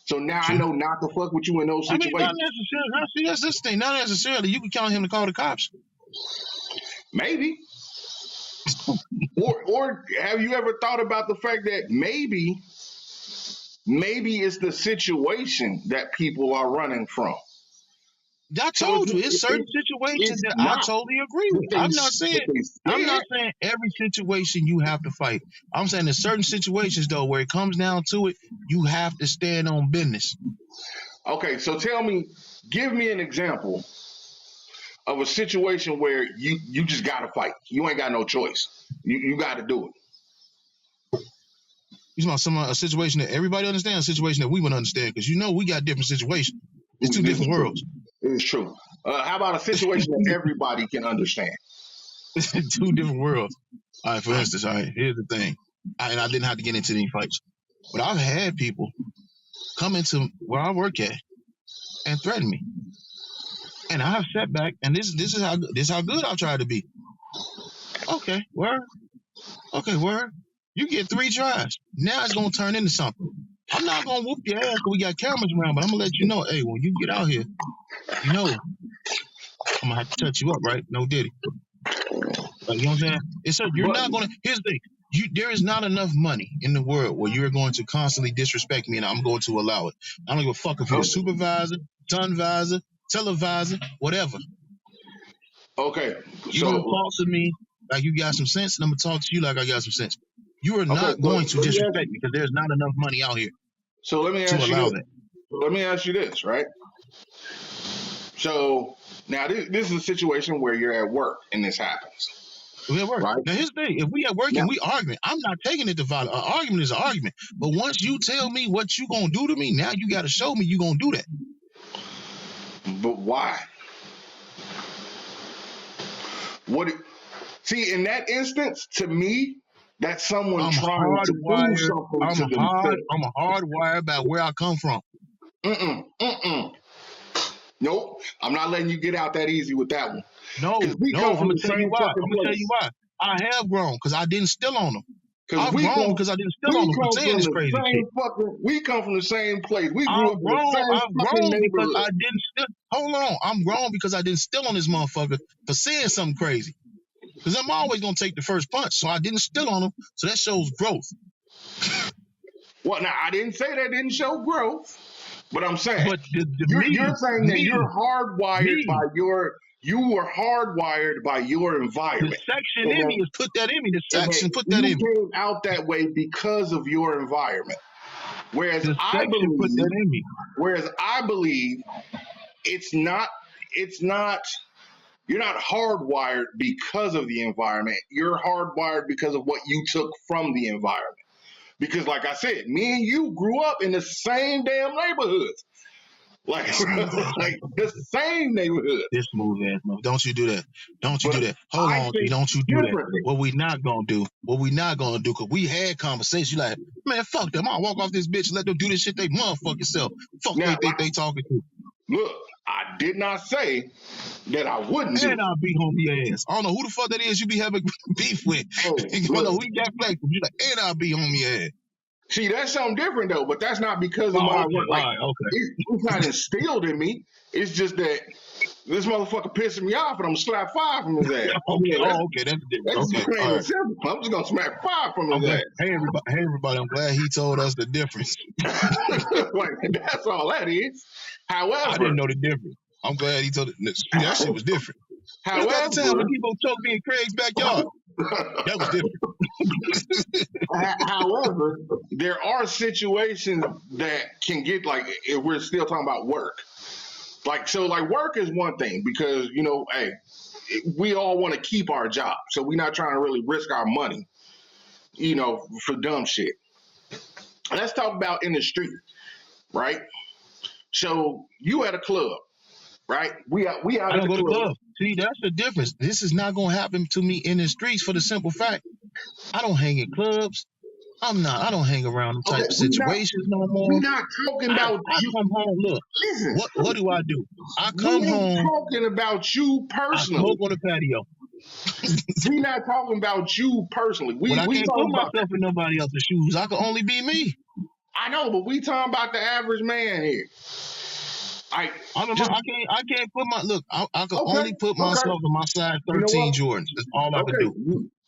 So now I know not to fuck with you in those situations. I mean, not necessarily. See, that's this thing. Not necessarily. You can count him to call the cops. Maybe. Or have you ever thought about the fact that maybe it's the situation that people are running from? I told you, it's certain situations that I totally agree with. I'm not saying every situation you have to fight. I'm saying there's certain situations though where it comes down to it, you have to stand on business. Okay, so give me an example of a situation where you just gotta fight. You ain't got no choice. You gotta do it. You talking a situation that everybody understands, a situation that we wouldn't understand, because we got different situations. It's two different worlds. It's true. How about a situation that everybody can understand? Two different worlds. All right, for instance, here's the thing. I didn't have to get into any fights, but I've had people come into where I work at and threaten me. And I have sat back, and this is how good I've tried to be. Okay, word. You get 3 tries. Now it's gonna turn into something. I'm not gonna whoop your ass because we got cameras around, but I'm gonna let you know, hey, when you get out here, I'm gonna have to touch you up, right? No diddy. Like, you know what I'm saying? Here's the thing. There is not enough money in the world where you're going to constantly disrespect me and I'm going to allow it. I don't give a fuck if you're a supervisor, sunvisor, televisor, whatever. Okay. You're gonna talk to me like you got some sense, and I'm gonna talk to you like I got some sense. You are not going to disrespect me because there's not enough money out here. So let me ask you this. Let me ask you this, right? So now this is a situation where you're at work and this happens. We're at work. Right? Now here's the thing: if we at work and we arguing, I'm not taking it to violence. An argument is an argument. But once you tell me what you gonna do to me, now you got to show me you gonna do that. But why? See, in that instance, to me, that's someone trying to prove something to themselves. I'm a hardwired about where I come from. Nope, I'm not letting you get out that easy with that one. No, I'm gonna tell you why. I have grown because I didn't steal on them. I've grown because I didn't steal on them for saying this crazy shit. We come from the same place. We grew I've up in the same grown neighborhood. Because I didn't steal. Hold on, I'm grown because I didn't steal on this motherfucker for saying something crazy. Because I'm always gonna take the first punch, so I didn't steal on him. So that shows growth. Well, now I didn't say that didn't show growth, but I'm saying, but you're saying that you're hardwired by your. You were hardwired by your environment. The section in me has put that in me. The section put that in me. You came out that way because of your environment. Whereas I believe it's not it's not. You're not hardwired because of the environment. You're hardwired because of what you took from the environment. Because, like I said, me and you grew up in the same damn neighborhoods. Like, like the same neighborhood. This smooth ass mother. Don't you do that. Don't you But do that. Hold I on. think Don't you do that. differently. What we not gonna do, because we had conversations. You like, man, fuck them. I'll walk off this bitch and let them do this shit they motherfucking self. Fuck Now, they think they talking to. look, I did not say that I wouldn't do And it. I'll beat home your ass. I don't know who the fuck that is you be having beef with. Oh, You don't know look, who you got flack with. You like, and I'll beat home your ass. see, that's something different though, but that's not because of Oh, my okay. work. Like, All right, okay. it's not instilled in me. It's just that this motherfucker pissing me off and I'm gonna slap 5 from his ass. Okay. Yeah, Oh, okay. That's different. that's Okay. plain All and right. simple. I'm just gonna smack 5 from I'm his glad. ass. Hey everybody. I'm glad he told us the difference. Like, that's all that is. I However, didn't know the difference. I'm glad he told it. That shit was different. What about the time when people choked me in Craig's backyard? That was different. however, there are situations that can get like if we're still talking about work. Like work is one thing because hey, we all want to keep our job, so we're not trying to really risk our money, for dumb shit. Let's talk about in the street, right? So you at a club, right? We out I at don't the go to club. clubs. See, that's the difference. This is not gonna happen to me in the streets for the simple fact I don't hang in clubs. I don't hang around them Okay, type of situations no more. we're not talking about I you. come home. Look, Listen, what do I do? I we come ain't home. talking about you I personally. smoke on the patio. We're not talking about you personally. When I We can't put talking about. myself in nobody else's shoes, I can only be me. I know, but we talking about the average man here. I can't put my look. I can Okay, only put okay. myself in my size You know 13 what? Jordans. That's all I can Okay, do.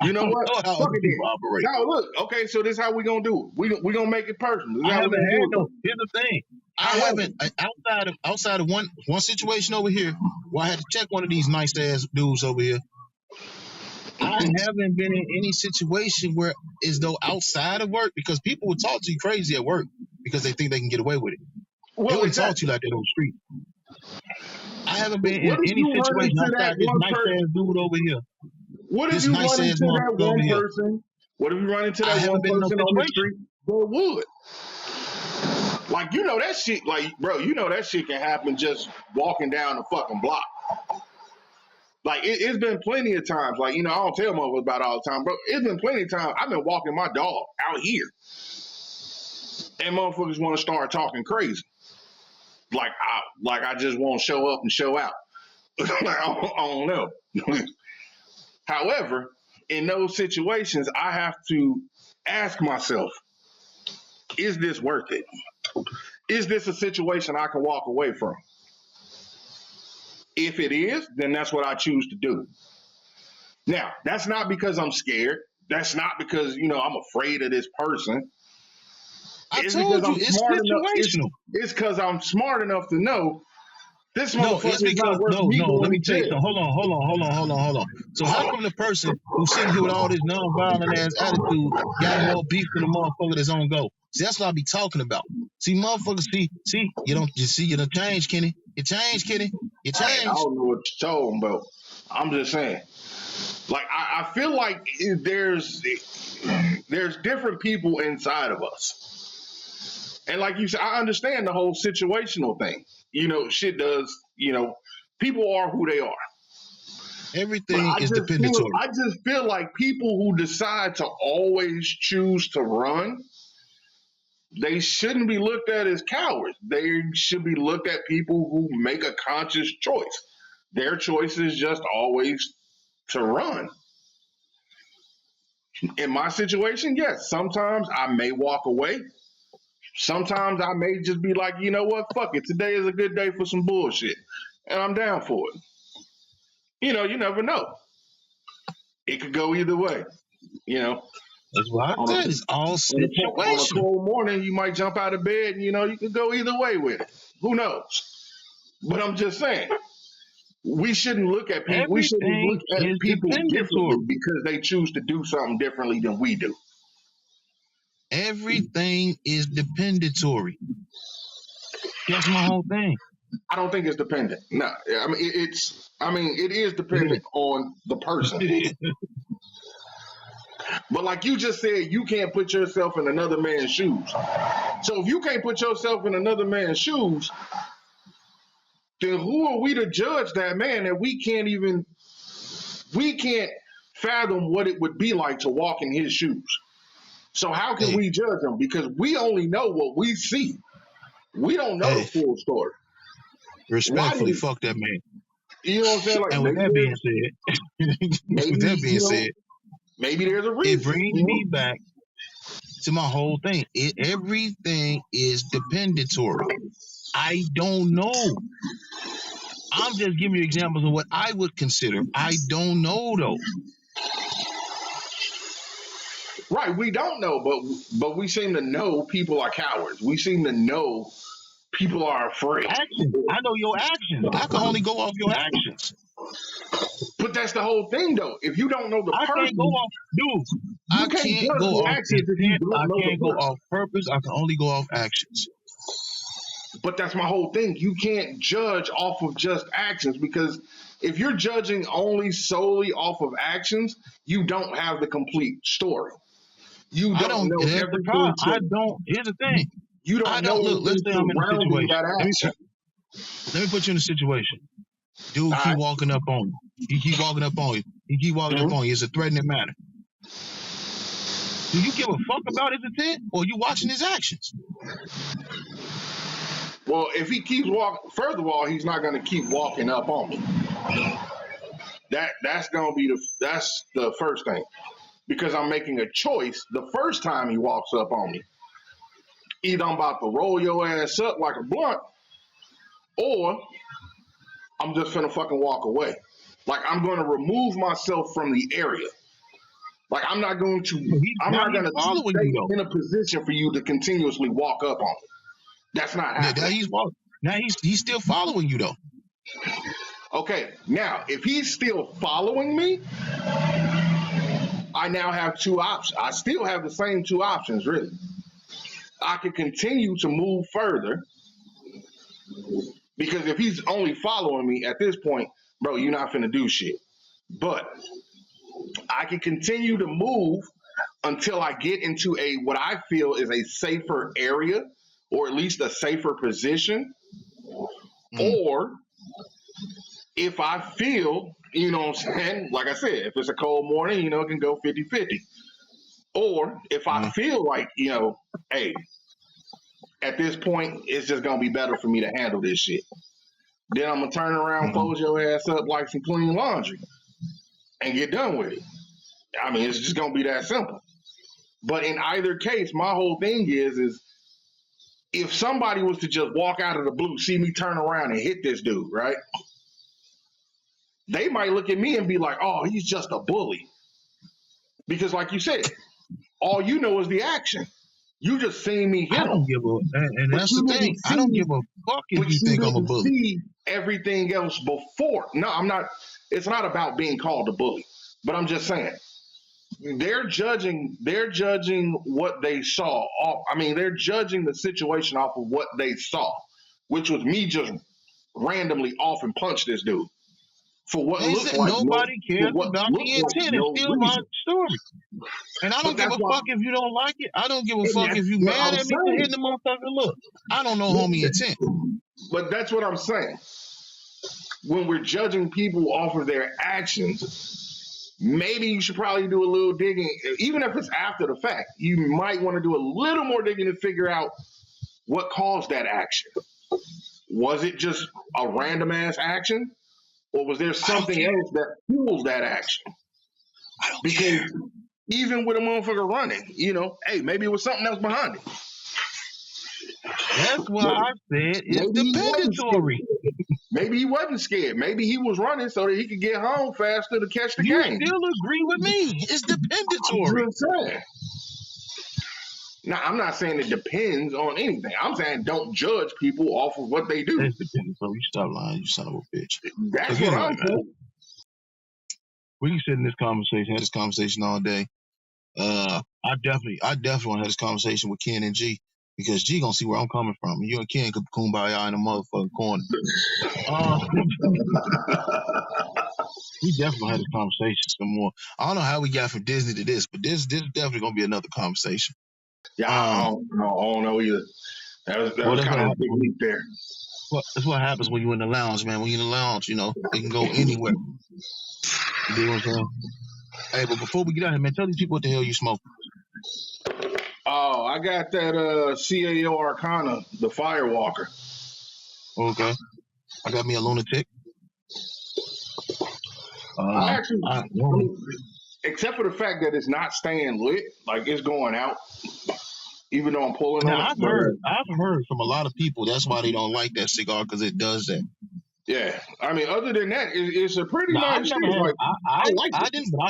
you know I what? don't know how Fuck other it people then. operate. Now look, okay, so this is how we gonna do it. We gonna make it personal. This is I how we haven't gonna had do no. it. Here's the thing. I However, haven't outside of one situation over here where I had to check one of these nice ass dudes over here. I haven't been in any situation where as though outside of work because people would talk to you crazy at work because they think they can get away with it. They well, wouldn't talk exactly. to you like that on the street. I haven't been in What if any you run situation into outside that this one nice person? ass dude over here. What if This you nice run ass into that motherfucker over one here. person? What if you run into I that one haven't been in no person on the situation. street that would? Like that shit. Like bro, that shit can happen just walking down the fucking block. Like it's been plenty of times. Like I don't tell motherfuckers about it all the time, bro. It's been plenty of times I've been walking my dog out here, and motherfuckers want to start talking crazy. Like I just won't show up and show out. Like, I don't know. However, in those situations, I have to ask myself, is this worth it? Is this a situation I can walk away from? If it is, then that's what I choose to do. Now, that's not because I'm scared. That's not because, I'm afraid of this person. I It's told because you I'm it's smart enough. situational. It's because I'm smart enough to know this No, motherfucker it's is because not worth me no. going Let me to tell you jail. something. Hold on. So how come the person who's sitting here with all this non-violent ass attitude got more beef than the motherfucker that's on go? See, that's what I be talking about. See, motherfuckers, you done changed, Kenny. You changed, Kenny. You I changed. don't know what you're talking about. I'm just saying. Like I feel like there's different people inside of us, and like you said, I understand the whole situational thing. Shit does. People are who they are. But Everything is dependatory. I just feel like people who decide to always choose to run, they shouldn't be looked at as cowards. They should be looked at people who make a conscious choice. Their choice is just always to run. In my situation, yes, sometimes I may walk away. Sometimes I may just be like, you know what, fuck it. Today is a good day for some bullshit. And I'm down for it. You never know. It could go either way. That's what I said. It's all On a situational. cold morning, you might jump out of bed and, you could go either way with it. Who knows? But I'm just saying, we shouldn't look at people. We shouldn't Everything look at is people differently dependatory. because they choose to do something differently than we do. Everything is dependatory. That's my whole thing. I don't think it's dependent. No, I mean it is dependent on the person. But like you just said, you can't put yourself in another man's shoes. So if you can't put yourself in another man's shoes, then who are we to judge that man that we can't fathom what it would be like to walk in his shoes. So how can we judge him? Because we only know what we see. We don't know the full story. Respectfully, fuck that man. You know what I'm saying? Like, and with that being said, maybe there's a reason. It brings me back to my whole thing. Everything is dependatory. I don't know. I'm just giving you examples of what I would consider. I don't know though. Right, we don't know, but we seem to know people are cowards. We seem to know people are afraid. Actions. I know your actions. I can only go off your actions. But that's the whole thing, though. If you don't know the person, I can't go off, dude. I can't go off actions. I can't go off purpose. I can only go off actions. But that's my whole thing. You can't judge off of just actions, because if you're judging only solely off of actions, you don't have the complete story. You don't know everything. I don't. Here's the thing. You don't know. Look, let's say I'm in a situation. Let me put you in a situation. Dude, keep walking up on you. He keep walking up on you. He keep walking up on you. It's a threatening matter. Do you give a fuck about his intent, or are you watching his actions? Well, if he keeps walking, first of all, he's not going to keep walking up on me. That's going to be that's the first thing, because I'm making a choice the first time he walks up on me. Either I'm about to roll your ass up like a blunt, or I'm just finna fucking walk away. Like, I'm going to remove myself from the area. Like, I'm not going to stay in a position for you to continuously walk up on me. That's not happening. Now he's still following you though. Okay, now if he's still following me, I now have two options. I still have the same two options, really. I could continue to move further, because if he's only following me at this point, bro, you're not finna do shit. But I can continue to move until I get into what I feel is a safer area, or at least a safer position. Or if I feel, you know what I'm saying, like I said, if it's a cold morning, it can go 50-50. Or if I feel like, hey, at this point, it's just going to be better for me to handle this shit, then I'm going to turn around, close your ass up like some clean laundry and get done with it. I mean, it's just going to be that simple. But in either case, my whole thing is if somebody was to just walk out of the blue, see me turn around and hit this dude, right? They might look at me and be like, oh, he's just a bully. Because like you said, all you know is the action. You just seen me hit him. I don't give and that's the thing. I don't give a fuck if you think I'm a bully. See everything else before. No, I'm not. It's not about being called a bully. But I'm just saying, they're judging what they saw. They're judging the situation off of what they saw, which was me just randomly off and punch this dude. For what looked like nobody cares about the intent. It's still my story. And I don't give a fuck if you don't like it. I don't give a fuck if you mad at me for hitting the motherfucker. Look, I don't know homie intent. But that's what I'm saying. When we're judging people off of their actions, maybe you should probably do a little digging. Even if it's after the fact, you might want to do a little more digging to figure out what caused that action. Was it just a random ass action? Or was there something else that fuels that action? Because even with a motherfucker running, hey, maybe it was something else behind it. That's why I said it's dependatory. Maybe he wasn't scared. Maybe he was running so that he could get home faster to catch the game. You still agree with me. It's dependatory. Now, I'm not saying it depends on anything. I'm saying don't judge people off of what they do. It's dependatory. You stop lying, you son of a bitch. That's what I'm saying. We can sit in this conversation, have this conversation all day. I definitely want to have this conversation with Ken and G. because G gonna see where I'm coming from. You and Ken could kumbaya in the motherfucking corner. We definitely had this conversation some more. I don't know how we got from Disney to this, but this definitely gonna be another conversation. Yeah, I don't know either. That was kind of a big leap there. Well, that's what happens when you're in the lounge, man. When you're in the lounge, you know, it can go anywhere. You know what I'm saying? Hey, but before we get out here, man, tell these people what the hell you smoke. Oh, I got that CAO Arcana, the Firewalker. Okay. I got me a lunatic. I actually, except for the fact that it's not staying lit, like it's going out, even though I'm pulling on it. I've heard from a lot of people that's why they don't like that cigar, because it does that. Yeah, I mean, other than that, it's a pretty nice shit. Like, I didn't, but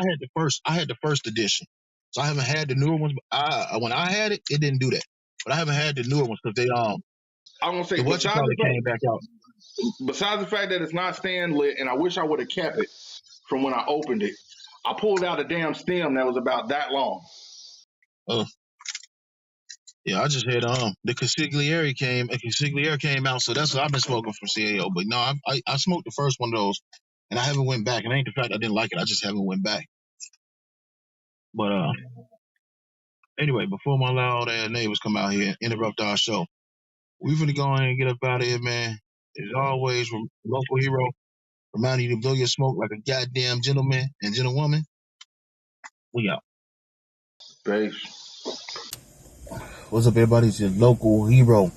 I had the first edition, so I haven't had the newer ones. When I had it, it didn't do that, but I haven't had the newer ones because they I'm gonna say the what's called came back out. Besides the fact that it's not staying lit, and I wish I would have kept it from when I opened it, I pulled out a damn stem that was about that long. Yeah, I just had the Consigliere came out, so that's what I've been smoking from CAO. But no, I smoked the first one of those, and I haven't went back. And it ain't the fact I didn't like it, I just haven't went back. But anyway, before my loud ass neighbors come out here and interrupt our show, we finna go ahead and get up out of here, man. As always, from local hero, reminding you to blow your smoke like a goddamn gentleman and gentlewoman. We out. Peace. What's up, everybody? It's your local hero.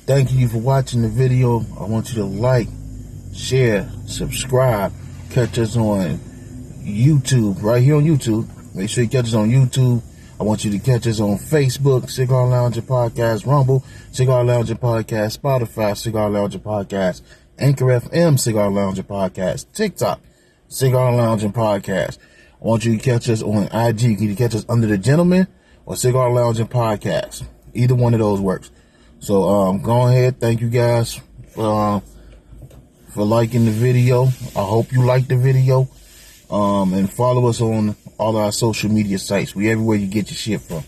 Thank you for watching the video. I want you to like, share, subscribe. Catch us on YouTube, right here on YouTube. Make sure you catch us on YouTube. I want you to catch us on Facebook, Cigar Loungin Podcast, Rumble, Cigar Loungin Podcast, Spotify, Cigar Loungin Podcast, Anchor FM, Cigar Loungin Podcast, TikTok, Cigar Loungin Podcast. I want you to catch us on IG. You can catch us under the Gentleman or Cigar Loungin Podcast. Either one of those works. So go ahead. Thank you guys for liking the video. I hope you liked the video. And follow us on all our social media sites. We everywhere you get your shit from.